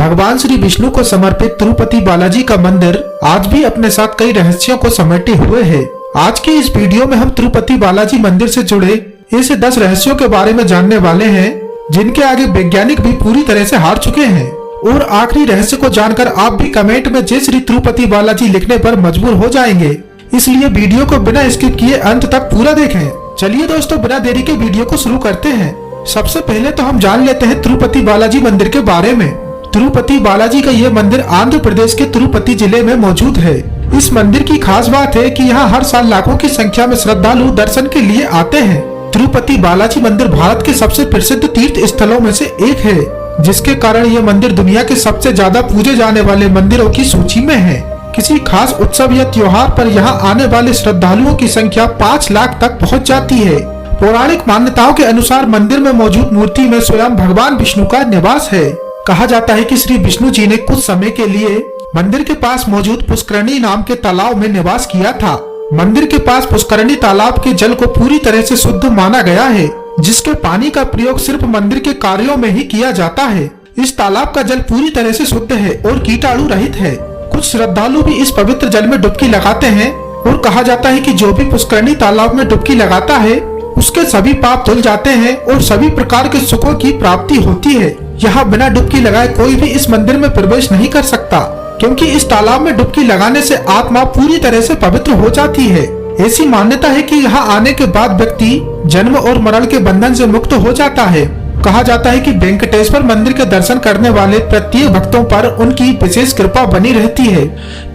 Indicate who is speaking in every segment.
Speaker 1: भगवान श्री विष्णु को समर्पित तिरुपति बालाजी का मंदिर आज भी अपने साथ कई रहस्यों को समेटे हुए है। आज के इस वीडियो में हम तिरुपति बालाजी मंदिर से जुड़े ऐसे 10 रहस्यों के बारे में जानने वाले हैं जिनके आगे वैज्ञानिक भी पूरी तरह से हार चुके हैं। और आखिरी रहस्य को जानकर आप भी कमेंट में जय श्री तिरुपति बालाजी लिखने पर मजबूर हो जाएंगे, इसलिए वीडियो को बिना स्किप किए अंत तक पूरा देखें। चलिए दोस्तों, बिना देरी के वीडियो को शुरू करते हैं। सबसे पहले तो हम जान लेते हैं तिरुपति बालाजी मंदिर के बारे में। तिरुपति बालाजी का यह मंदिर आंध्र प्रदेश के तिरुपति जिले में मौजूद है। इस मंदिर की खास बात है कि यहाँ हर साल लाखों की संख्या में श्रद्धालु दर्शन के लिए आते हैं। तिरुपति बालाजी मंदिर भारत के सबसे प्रसिद्ध तीर्थ स्थलों में से एक है, जिसके कारण यह मंदिर दुनिया के सबसे ज्यादा पूजे जाने वाले मंदिरों की सूची में है। किसी खास उत्सव या त्योहार पर यहाँ आने वाले श्रद्धालुओं की संख्या 5 लाख तक पहुँच जाती है। पौराणिक मान्यताओं के अनुसार मंदिर में मौजूद मूर्ति में स्वयं भगवान विष्णु का निवास है। कहा जाता है कि श्री विष्णु जी ने कुछ समय के लिए मंदिर के पास मौजूद पुष्करणी नाम के तालाब में निवास किया था। मंदिर के पास पुष्करणी तालाब के जल को पूरी तरह से शुद्ध माना गया है, जिसके पानी का प्रयोग सिर्फ मंदिर के कार्यों में ही किया जाता है। इस तालाब का जल पूरी तरह से शुद्ध है और कीटाणु रहित है। कुछ श्रद्धालु भी इस पवित्र जल में डुबकी लगाते हैं और कहा जाता है कि जो भी पुष्करणी तालाब में डुबकी लगाता है उसके सभी पाप धुल जाते हैं और सभी प्रकार के सुखों की प्राप्ति होती है। यहाँ बिना डुबकी लगाए कोई भी इस मंदिर में प्रवेश नहीं कर सकता, क्योंकि इस तालाब में डुबकी लगाने से आत्मा पूरी तरह से पवित्र हो जाती है। ऐसी मान्यता है कि यहाँ आने के बाद व्यक्ति जन्म और मरण के बंधन से मुक्त हो जाता है। कहा जाता है कि वेंकटेश्वर मंदिर के दर्शन करने वाले प्रत्येक भक्तों पर उनकी विशेष कृपा बनी रहती है।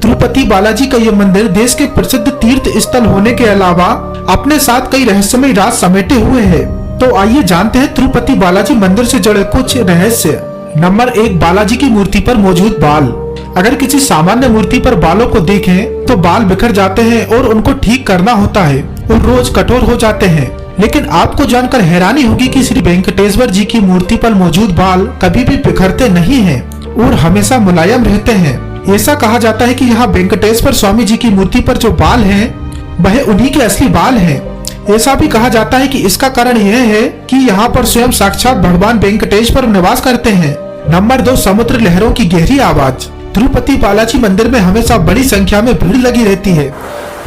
Speaker 1: तिरुपति बालाजी का यह मंदिर देश के प्रसिद्ध तीर्थ स्थल होने के अलावा अपने साथ कई रहस्यमय राज समेटे हुए है। तो आइए जानते हैं तिरुपति बालाजी मंदिर से जुड़े कुछ रहस्य। नंबर 1, बालाजी की मूर्ति पर मौजूद बाल। अगर किसी सामान्य मूर्ति पर बालों को देखें तो बाल बिखर जाते हैं और उनको ठीक करना होता है और रोज कठोर हो जाते हैं। लेकिन आपको जानकर हैरानी होगी कि श्री वेंकटेश्वर जी की मूर्ति पर मौजूद बाल कभी भी बिखरते नहीं हैं और हमेशा मुलायम रहते हैं। ऐसा कहा जाता है कि यहाँ वेंकटेश्वर स्वामी जी की मूर्ति पर जो बाल हैं वह उन्हीं के असली बाल हैं। ऐसा भी कहा जाता है कि इसका कारण यह है कि यहाँ पर स्वयं साक्षात भगवान वेंकटेश्वर निवास करते हैं। नंबर 2, समुद्र लहरों की गहरी आवाज। तिरुपति बालाजी मंदिर में हमेशा बड़ी संख्या में भीड़ लगी रहती है,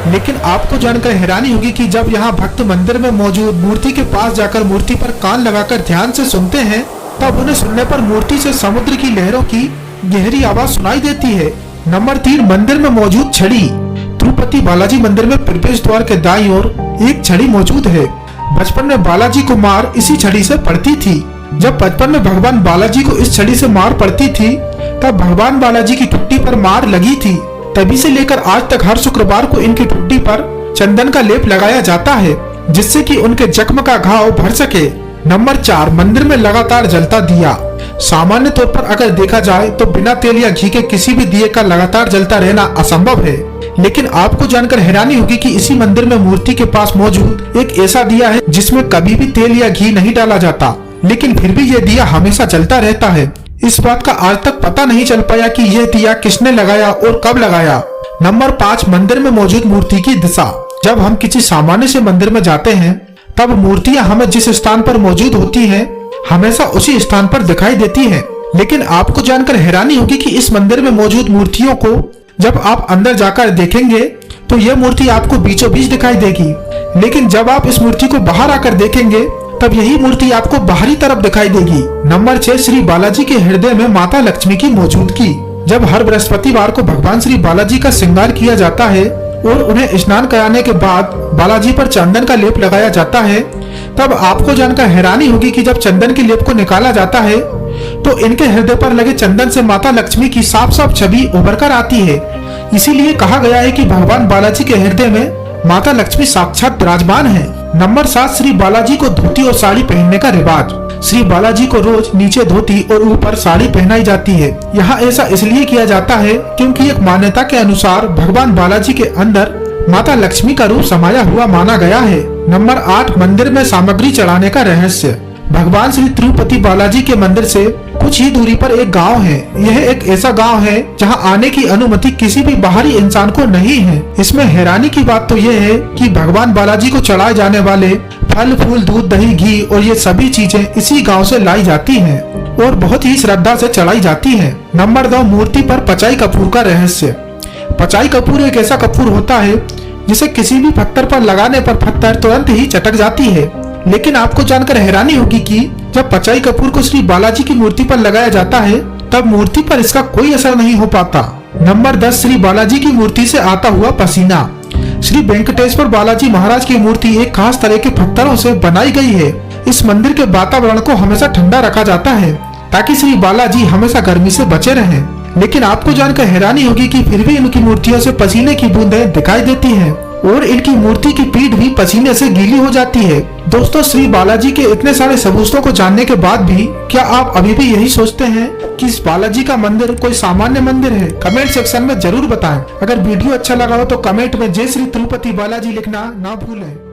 Speaker 1: लेकिन आपको जानकर हैरानी होगी कि जब यहाँ भक्त मंदिर में मौजूद मूर्ति के पास जाकर मूर्ति पर कान लगाकर ध्यान से सुनते हैं, तब उन्हें सुनने पर मूर्ति से समुद्र की लहरों की गहरी आवाज सुनाई देती है। नंबर 3, मंदिर में मौजूद छड़ी। तिरुपति बालाजी मंदिर में प्रवेश द्वार के दाईं ओर एक छड़ी मौजूद है। बचपन में बालाजी को मार इसी छड़ी से पड़ती थी। जब बचपन में भगवान बालाजी को इस छड़ी से मार पड़ती थी, तब भगवान बालाजी की ठुड्डी पर मार लगी थी। तभी से लेकर आज तक हर शुक्रवार को इनकी ठुड्डी पर चंदन का लेप लगाया जाता है, जिससे कि उनके जख्म का घाव भर सके। नंबर 4, मंदिर में लगातार जलता दिया। सामान्य तौर पर अगर देखा जाए तो बिना तेल या घी के किसी भी दिए का लगातार जलता रहना असंभव है, लेकिन आपको जानकर हैरानी होगी कि इसी मंदिर में मूर्ति के पास मौजूद एक ऐसा दिया है जिसमें कभी भी तेल या घी नहीं डाला जाता, लेकिन फिर भी यह दिया हमेशा जलता रहता है। इस बात का आज तक पता नहीं चल पाया कि यह दिया किसने लगाया और कब लगाया। नंबर 5, मंदिर में मौजूद मूर्ति की दिशा। जब हम किसी सामान्य से मंदिर में जाते हैं तब मूर्तियां हमें जिस स्थान पर मौजूद होती हैं हमेशा उसी स्थान पर दिखाई देती हैं, लेकिन आपको जानकर हैरानी होगी कि इस मंदिर में मौजूद मूर्तियों को जब आप अंदर जाकर देखेंगे तो यह मूर्ति आपको बीचों बीच दिखाई देगी, लेकिन जब आप इस मूर्ति को बाहर आकर देखेंगे तब यही मूर्ति आपको बाहरी तरफ दिखाई देगी। नंबर 6, श्री बालाजी के हृदय में माता लक्ष्मी की मौजूदगी। जब हर बृहस्पतिवार को भगवान श्री बालाजी का श्रृंगार किया जाता है और उन्हें स्नान कराने के बाद बालाजी पर चंदन का लेप लगाया जाता है, तब आपको जानकर हैरानी होगी कि जब चंदन के लेप को निकाला जाता है तो इनके हृदय पर लगे चंदन से माता लक्ष्मी की साफ साफ छवि उभर कर आती है। इसीलिए कहा गया है कि भगवान बालाजी के हृदय में माता लक्ष्मी साक्षात विराजमान है। नंबर 7, श्री बालाजी को धोती और साड़ी पहनने का रिवाज। श्री बालाजी को रोज नीचे धोती और ऊपर साड़ी पहनाई जाती है। यहाँ ऐसा इसलिए किया जाता है क्योंकि एक मान्यता के अनुसार भगवान बालाजी के अंदर माता लक्ष्मी का रूप समाया हुआ माना गया है। नंबर 8, मंदिर में सामग्री चढ़ाने का रहस्य। भगवान श्री तिरुपति बालाजी के मंदिर से कुछ ही दूरी पर एक गांव है। यह एक ऐसा गांव है जहां आने की अनुमति किसी भी बाहरी इंसान को नहीं है। इसमें हैरानी की बात तो यह है कि भगवान बालाजी को चढ़ाए जाने वाले फल, फूल, दूध, दही, घी और ये सभी चीजें इसी गांव से लाई जाती हैं और बहुत ही श्रद्धा से चढ़ाई जाती है। नंबर 2, मूर्ति पर पचाई कपूर का रहस्य। पचाई कपूर एक ऐसा कपूर होता है जिसे किसी भी पत्थर पर लगाने पर पत्थर तुरंत ही चटक जाती है। लेकिन आपको जानकर हैरानी होगी कि जब पचाई कपूर को श्री बालाजी की मूर्ति पर लगाया जाता है तब मूर्ति पर इसका कोई असर नहीं हो पाता। नंबर 10, श्री बालाजी की मूर्ति से आता हुआ पसीना। श्री वेंकटेश्वर बालाजी महाराज की मूर्ति एक खास तरह के पत्थरों से बनाई गई है। इस मंदिर के वातावरण को हमेशा ठंडा रखा जाता है ताकि श्री बालाजी हमेशा गर्मी से बचे रहें। लेकिन आपको जानकर हैरानी होगी कि फिर भी इनकी मूर्तियों से पसीने की बूंदें दिखाई देती हैं और इनकी मूर्ति की पीठ भी पसीने से गीली हो जाती है। दोस्तों, श्री बालाजी के इतने सारे सबूतों को जानने के बाद भी क्या आप अभी भी यही सोचते हैं कि इस बालाजी का मंदिर कोई सामान्य मंदिर है? कमेंट सेक्शन में जरूर बताएं। अगर वीडियो अच्छा लगा हो तो कमेंट में जय श्री तिरुपति बालाजी लिखना ना भूलें।